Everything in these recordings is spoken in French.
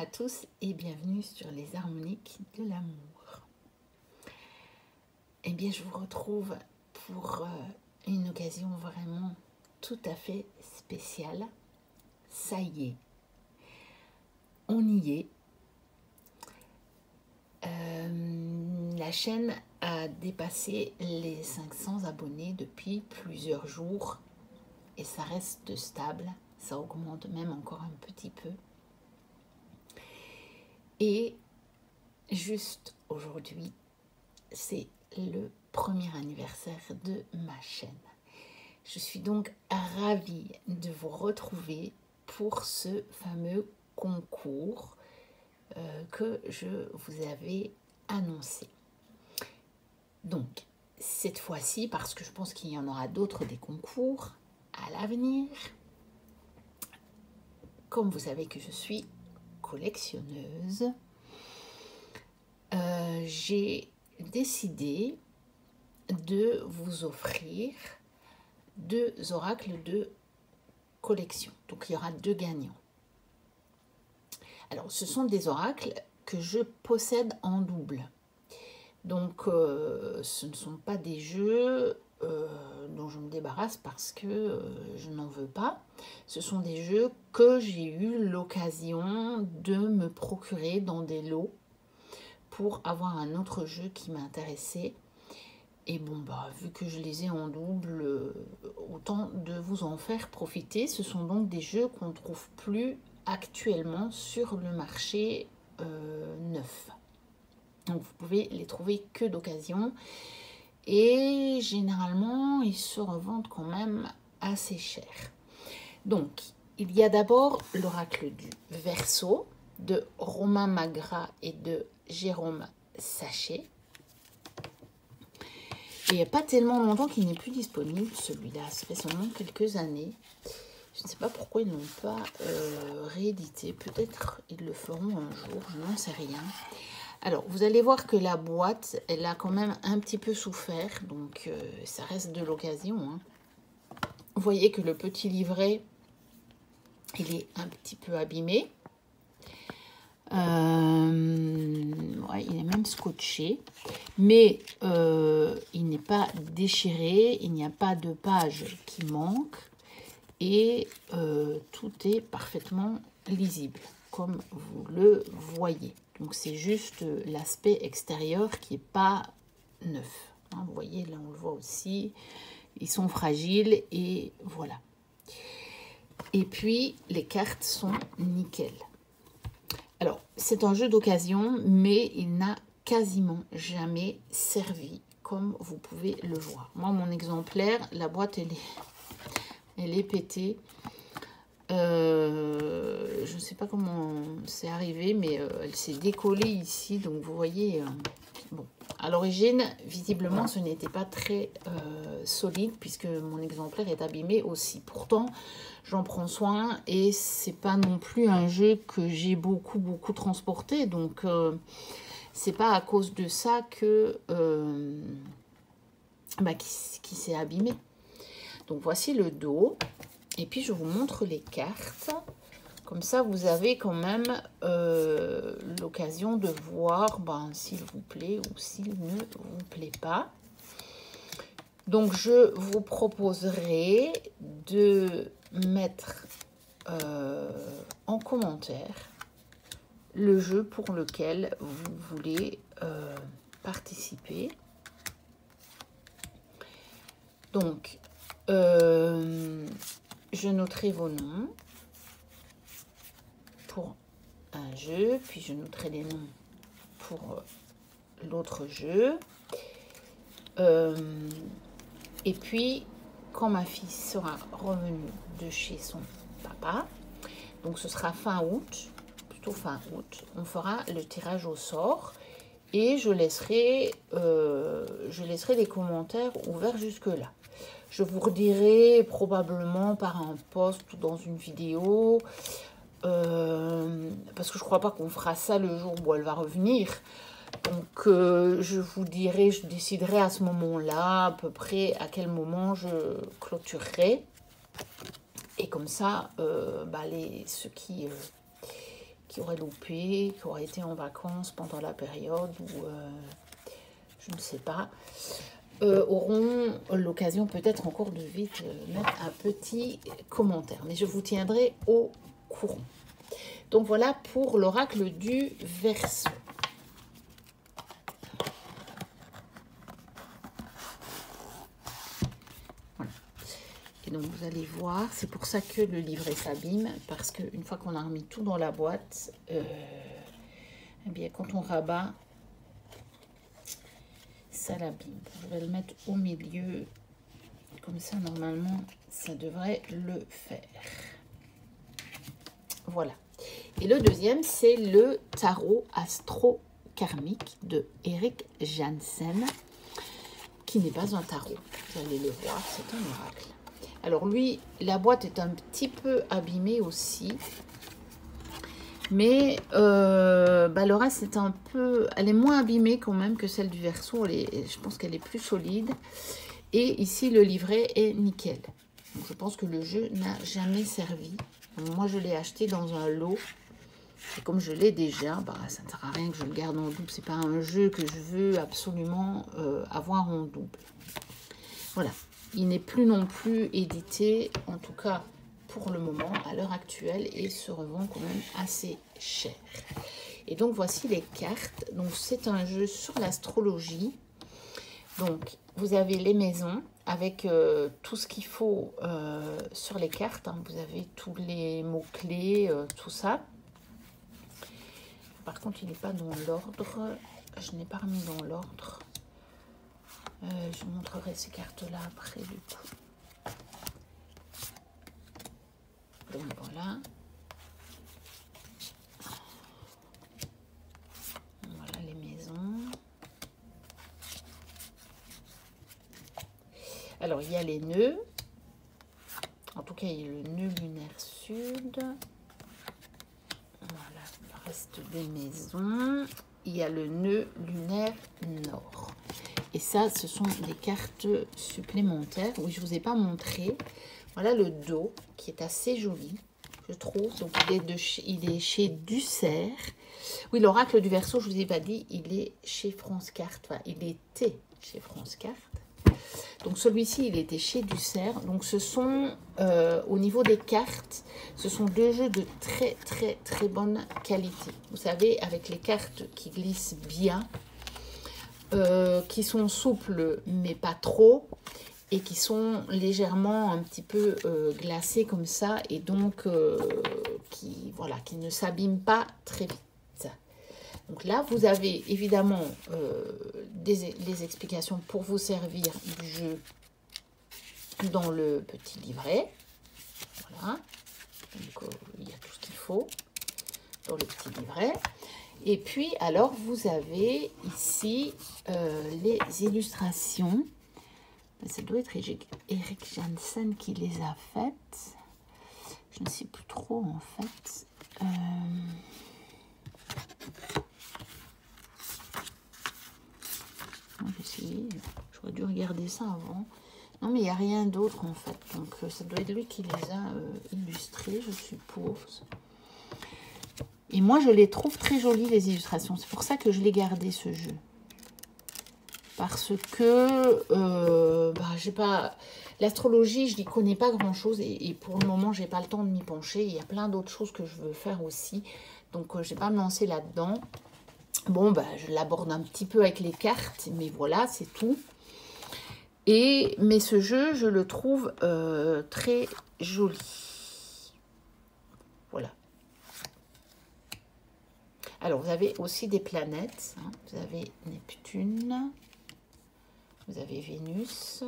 à tous et bienvenue sur les harmoniques de l'amour. Eh bien, je vous retrouve pour une occasion vraiment tout à fait spéciale. Ça y est, on y est. La chaîne a dépassé les 500 abonnés depuis plusieurs jours et ça reste stable, ça augmente même encore un petit peu. Et juste aujourd'hui, c'est le premier anniversaire de ma chaîne. Je suis donc ravie de vous retrouver pour ce fameux concours que je vous avais annoncé. Donc, cette fois-ci, parce que je pense qu'il y en aura d'autres des concours à l'avenir, comme vous savez que je suis collectionneuse, j'ai décidé de vous offrir 2 oracles de collection. Donc, il y aura 2 gagnants. Alors, ce sont des oracles que je possède en double. Donc, ce ne sont pas des jeux dont je me débarrasse parce que je n'en veux pas. Ce sont des jeux que j'ai eu l'occasion de me procurer dans des lots pour avoir un autre jeu qui m'intéressait. Et bon, bah, vu que je les ai en double, autant de vous en faire profiter. Ce sont donc des jeux qu'on ne trouve plus actuellement sur le marché neuf. Donc vous pouvez les trouver que d'occasion. Et généralement, ils se revendent quand même assez cher. Donc, il y a d'abord l'oracle du Verseau de Romain Magras et de Jérôme Sachet. Et il n'y a pas tellement longtemps qu'il n'est plus disponible, celui-là. Ça fait seulement quelques années. Je ne sais pas pourquoi ils ne l'ont pas réédité. Peut-être ils le feront un jour, je n'en sais rien. Alors, vous allez voir que la boîte, elle a quand même un petit peu souffert. Donc, ça reste de l'occasion. Hein. Vous voyez que le petit livret, il est un petit peu abîmé. Ouais, il est même scotché. Mais il n'est pas déchiré. Il n'y a pas de page qui manque. Et tout est parfaitement lisible, comme vous le voyez. Donc, c'est juste l'aspect extérieur qui n'est pas neuf. Hein, vous voyez, là, on le voit aussi. Ils sont fragiles et voilà. Et puis, les cartes sont nickel. Alors, c'est un jeu d'occasion, mais il n'a quasiment jamais servi, comme vous pouvez le voir. Moi, mon exemplaire, la boîte, elle est pétée. Je ne sais pas comment c'est arrivé, mais elle s'est décollée ici. Donc, vous voyez, bon, à l'origine, visiblement, ce n'était pas très solide puisque mon exemplaire est abîmé aussi. Pourtant, j'en prends soin et c'est pas non plus un jeu que j'ai beaucoup transporté. Donc, c'est pas à cause de ça que qui s'est abîmé. Donc, voici le dos. Et puis, je vous montre les cartes. Comme ça, vous avez quand même l'occasion de voir s'il vous plaît ou s'il ne vous plaît pas. Donc, je vous proposerai de mettre en commentaire le jeu pour lequel vous voulez participer. Donc, je noterai vos noms pour un jeu, puis je noterai les noms pour l'autre jeu. Et puis, quand ma fille sera revenue de chez son papa, donc ce sera fin août, plutôt fin août, on fera le tirage au sort et je laisserai les commentaires ouverts jusque-là. Je vous redirai probablement par un post ou dans une vidéo, parce que je ne crois pas qu'on fera ça le jour où elle va revenir. Donc, je vous dirai, je déciderai à ce moment-là, à peu près à quel moment je clôturerai. Et comme ça, ceux qui qui auraient loupé, qui auraient été en vacances pendant la période ou je ne sais pas, auront l'occasion peut-être encore de vite mettre un petit commentaire. Mais je vous tiendrai au courant. Donc voilà pour l'oracle du Verseau. Voilà. Et donc vous allez voir, c'est pour ça que le livret s'abîme, parce qu'une fois qu'on a remis tout dans la boîte, eh bien quand on rabat, ça l'abîme. Je vais le mettre au milieu, comme ça normalement ça devrait le faire. Voilà. Et le deuxième, c'est le tarot astro-karmique de Erik Janssen, qui n'est pas un tarot. Vous allez le voir, c'est un oracle. Alors lui, la boîte est un petit peu abîmée aussi. Mais le reste, c'est un peu... Elle est moins abîmée quand même que celle du Verseau. Je pense qu'elle est plus solide. Et ici, le livret est nickel. Donc, je pense que le jeu n'a jamais servi. Donc, moi, je l'ai acheté dans un lot. Et comme je l'ai déjà, ça ne sert à rien que je le garde en double. C'est pas un jeu que je veux absolument avoir en double. Voilà. Il n'est plus non plus édité, en tout cas pour le moment, à l'heure actuelle, et se revend quand même assez cher. Et donc, voici les cartes. Donc, c'est un jeu sur l'astrologie. Donc, vous avez les maisons avec tout ce qu'il faut sur les cartes. Hein. Vous avez tous les mots-clés, tout ça. Par contre, il n'est pas dans l'ordre. Je n'ai pas remis dans l'ordre. Je vous montrerai ces cartes-là après, du coup. Donc, voilà. Voilà les maisons. Alors, il y a les nœuds. En tout cas, il y a le nœud lunaire sud. Voilà, le reste des maisons. Il y a le nœud lunaire nord. Et ça, ce sont des cartes supplémentaires. Oui, je ne vous ai pas montré. Voilà le dos qui est assez joli, je trouve. Donc, il est chez Dussert. Oui, l'oracle du Verseau, je ne vous ai pas dit, il est chez France Cartes. Enfin, il était chez France Cartes. Donc, celui-ci, il était chez Dussert. Donc, ce sont, au niveau des cartes, ce sont deux jeux de très, très, très bonne qualité. Vous savez, avec les cartes qui glissent bien, qui sont souples, mais pas trop, et qui sont légèrement un petit peu glacées comme ça, et donc qui ne s'abîment pas très vite. Donc là, vous avez évidemment les explications pour vous servir du jeu dans le petit livret. Voilà. Donc, il y a tout ce qu'il faut dans le petit livret. Et puis, alors, vous avez ici les illustrations. Ça doit être Erik Janssen qui les a faites. Je ne sais plus trop, en fait. J'aurais dû regarder ça avant. Non, mais il n'y a rien d'autre, en fait. Donc, ça doit être lui qui les a illustrés, je suppose. Et moi, je les trouve très jolies, les illustrations. C'est pour ça que je l'ai gardé, ce jeu. Parce que, j'ai pas... L'astrologie, je n'y connais pas grand-chose. Et pour le moment, j'ai pas le temps de m'y pencher. Il y a plein d'autres choses que je veux faire aussi. Donc, je ne vais pas me lancer là-dedans. Bon, je l'aborde un petit peu avec les cartes. Mais voilà, c'est tout. Mais ce jeu, je le trouve très joli. Voilà. Alors, vous avez aussi des planètes. Hein. Vous avez Neptune. Vous avez Vénus.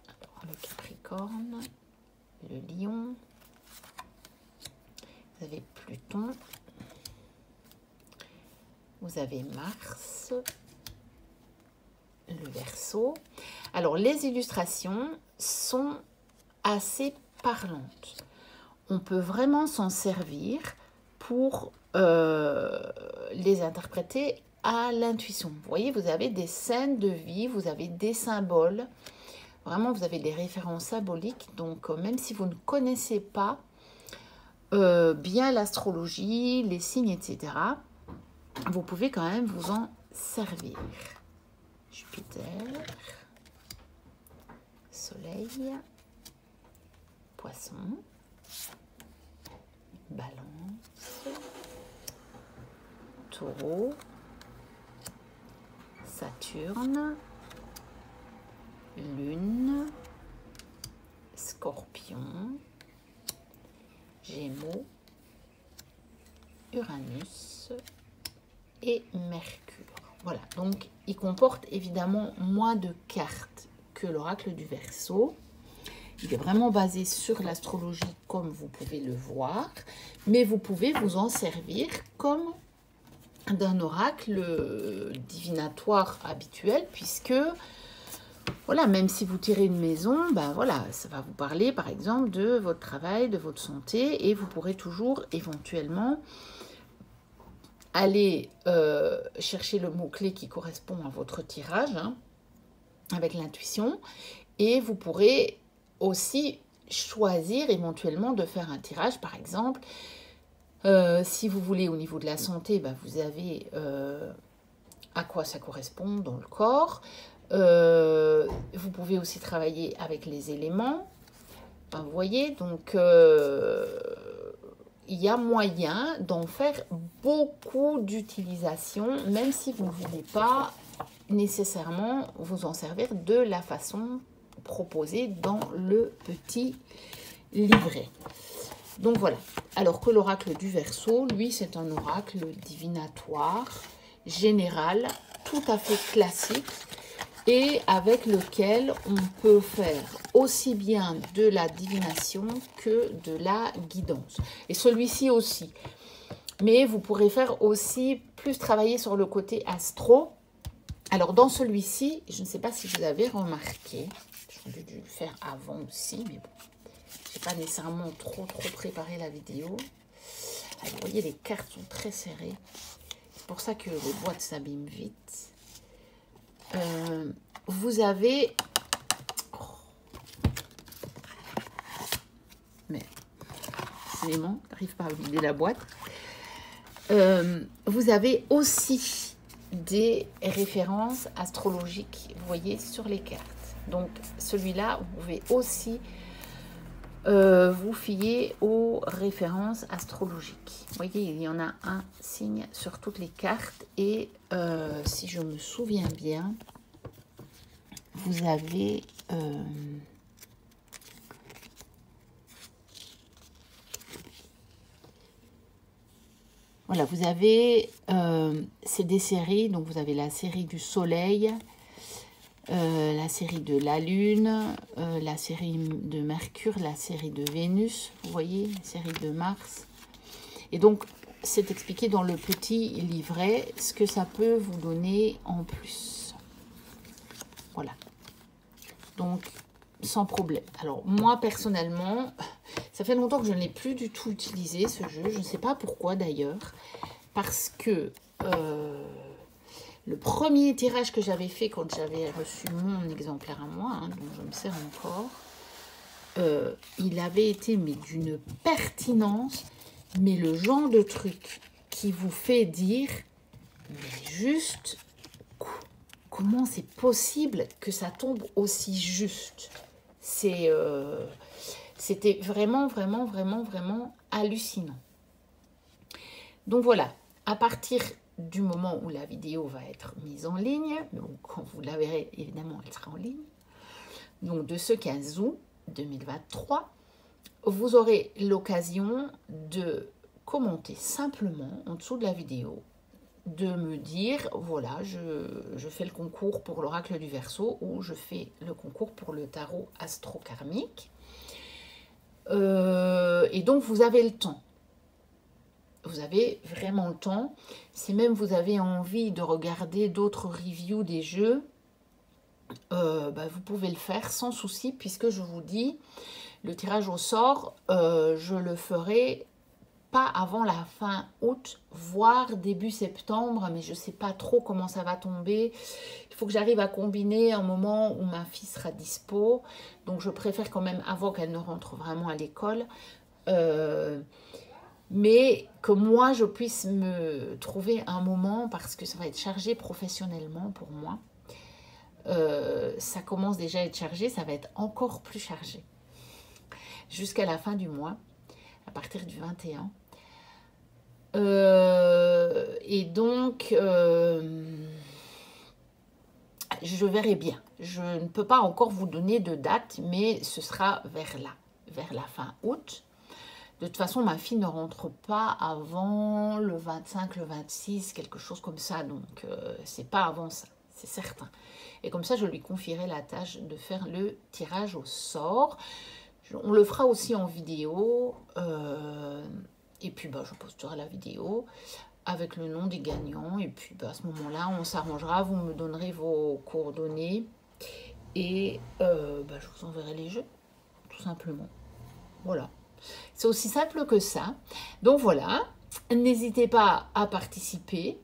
Alors, le Capricorne. Le Lion. Vous avez Pluton. Vous avez Mars. Le Verseau. Alors, les illustrations sont assez parlantes. On peut vraiment s'en servir pour les interpréter à l'intuition. Vous voyez, vous avez des scènes de vie, vous avez des symboles. Vraiment, vous avez des références symboliques. Donc, même si vous ne connaissez pas bien l'astrologie, les signes, etc., vous pouvez quand même vous en servir. Jupiter, Soleil, Poisson, Balance, Taureau, Saturne, Lune, Scorpion, Gémeaux, Uranus et Mercure. Voilà, donc il comporte évidemment moins de cartes que l'oracle du Verseau. Il est vraiment basé sur l'astrologie comme vous pouvez le voir, mais vous pouvez vous en servir comme d'un oracle divinatoire habituel, puisque voilà, même si vous tirez une maison, ben voilà, ça va vous parler par exemple de votre travail, de votre santé, et vous pourrez toujours éventuellement aller chercher le mot-clé qui correspond à votre tirage, hein, avec l'intuition, et vous pourrez aussi choisir éventuellement de faire un tirage, par exemple, si vous voulez au niveau de la santé, ben vous avez à quoi ça correspond dans le corps. Vous pouvez aussi travailler avec les éléments. Vous voyez, donc il y a moyen d'en faire beaucoup d'utilisation, même si vous ne voulez pas nécessairement vous en servir de la façon proposée dans le petit livret. Donc voilà. Alors que l'oracle du Verseau, lui, c'est un oracle divinatoire, général, tout à fait classique, et avec lequel on peut faire aussi bien de la divination que de la guidance. Et celui-ci aussi. Mais vous pourrez faire aussi plus travailler sur le côté astro. Alors dans celui-ci, je ne sais pas si vous avez remarqué, j'aurais dû le faire avant aussi, mais bon, je n'ai pas nécessairement trop préparé la vidéo. Alors, vous voyez, les cartes sont très serrées. C'est pour ça que les boîtes s'abîment vite. Vous avez... Oh. Mais, décidément, j'arrive pas à vider la boîte. Vous avez aussi des références astrologiques, vous voyez, sur les cartes. Donc, celui-là, vous pouvez aussi vous fier aux références astrologiques. Vous voyez, il y en a un signe sur toutes les cartes. Et si je me souviens bien, vous avez... voilà, vous avez... c'est des séries. Donc, vous avez la série du Soleil, la série de la Lune, la série de Mercure, la série de Vénus, vous voyez, la série de Mars. Et donc, c'est expliqué dans le petit livret ce que ça peut vous donner en plus. Voilà. Donc, sans problème. Alors, moi, personnellement, ça fait longtemps que je ne l'ai plus du tout utilisé, ce jeu. Je ne sais pas pourquoi, d'ailleurs. Parce que... le premier tirage que j'avais fait quand j'avais reçu mon exemplaire à moi, hein, dont je me sers encore, il avait été mais d'une pertinence, mais le genre de truc qui vous fait dire, mais juste, comment c'est possible que ça tombe aussi juste? C'était vraiment hallucinant. Donc voilà, à partir du moment où la vidéo va être mise en ligne, donc quand vous la verrez, évidemment, elle sera en ligne. Donc de ce 15 août 2023, vous aurez l'occasion de commenter simplement en dessous de la vidéo, de me dire, voilà, je fais le concours pour l'oracle du Verseau ou je fais le concours pour le tarot astro-karmique. Et donc, vous avez le temps. Vous avez vraiment le temps. Si même vous avez envie de regarder d'autres reviews des jeux, vous pouvez le faire sans souci, puisque je vous dis, le tirage au sort, je le ferai pas avant la fin août, voire début septembre, mais je ne sais pas trop comment ça va tomber. Il faut que j'arrive à combiner un moment où ma fille sera dispo, donc je préfère quand même avant qu'elle ne rentre vraiment à l'école. mais que moi, je puisse me trouver un moment, parce que ça va être chargé professionnellement pour moi. Ça commence déjà à être chargé, ça va être encore plus chargé. Jusqu'à la fin du mois, à partir du 21. Et donc, je verrai bien. Je ne peux pas encore vous donner de date, mais ce sera vers là, vers la fin août. De toute façon, ma fille ne rentre pas avant le 25, le 26, quelque chose comme ça. Donc, c'est pas avant ça, c'est certain. Et comme ça, je lui confierai la tâche de faire le tirage au sort. On le fera aussi en vidéo. Et puis, bah, je posterai la vidéo avec le nom des gagnants. Et puis, bah, à ce moment-là, on s'arrangera. Vous me donnerez vos coordonnées. Et bah, je vous enverrai les jeux, tout simplement. Voilà. C'est aussi simple que ça. Donc voilà, n'hésitez pas à participer.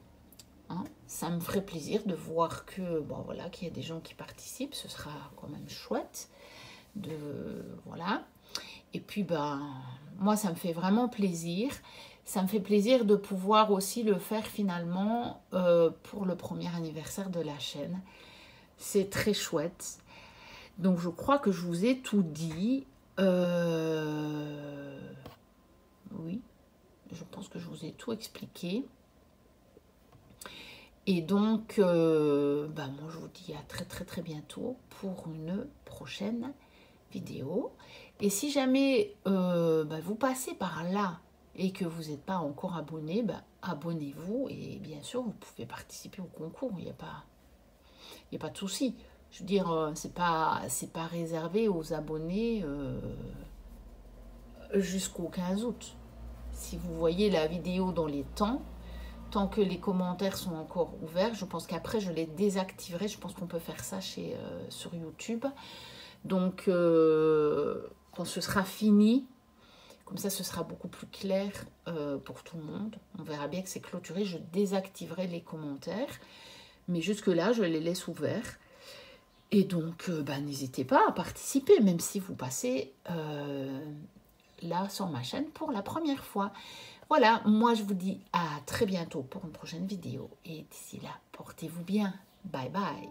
Hein. Ça me ferait plaisir de voir que bon voilà qu'il y a des gens qui participent. Ce sera quand même chouette. Voilà. Et puis ben moi ça me fait vraiment plaisir. Ça me fait plaisir de pouvoir aussi le faire finalement pour le premier anniversaire de la chaîne. C'est très chouette. Donc je crois que je vous ai tout dit. Oui, je pense que je vous ai tout expliqué. Et donc, bah, moi je vous dis à très bientôt pour une prochaine vidéo. Et si jamais bah, vous passez par là et que vous n'êtes pas encore abonné, bah, abonnez-vous. Et bien sûr, vous pouvez participer au concours. Il n'y a pas de souci. Je veux dire, c'est pas réservé aux abonnés jusqu'au 15 août. Si vous voyez la vidéo dans les temps, tant que les commentaires sont encore ouverts, je pense qu'après je les désactiverai. Je pense qu'on peut faire ça sur YouTube. Donc, quand ce sera fini, comme ça ce sera beaucoup plus clair pour tout le monde. On verra bien que c'est clôturé. Je désactiverai les commentaires. Mais jusque-là, je les laisse ouverts. Et donc, bah, n'hésitez pas à participer, même si vous passez là sur ma chaîne pour la première fois. Voilà, moi je vous dis à très bientôt pour une prochaine vidéo. Et d'ici là, portez-vous bien. Bye bye.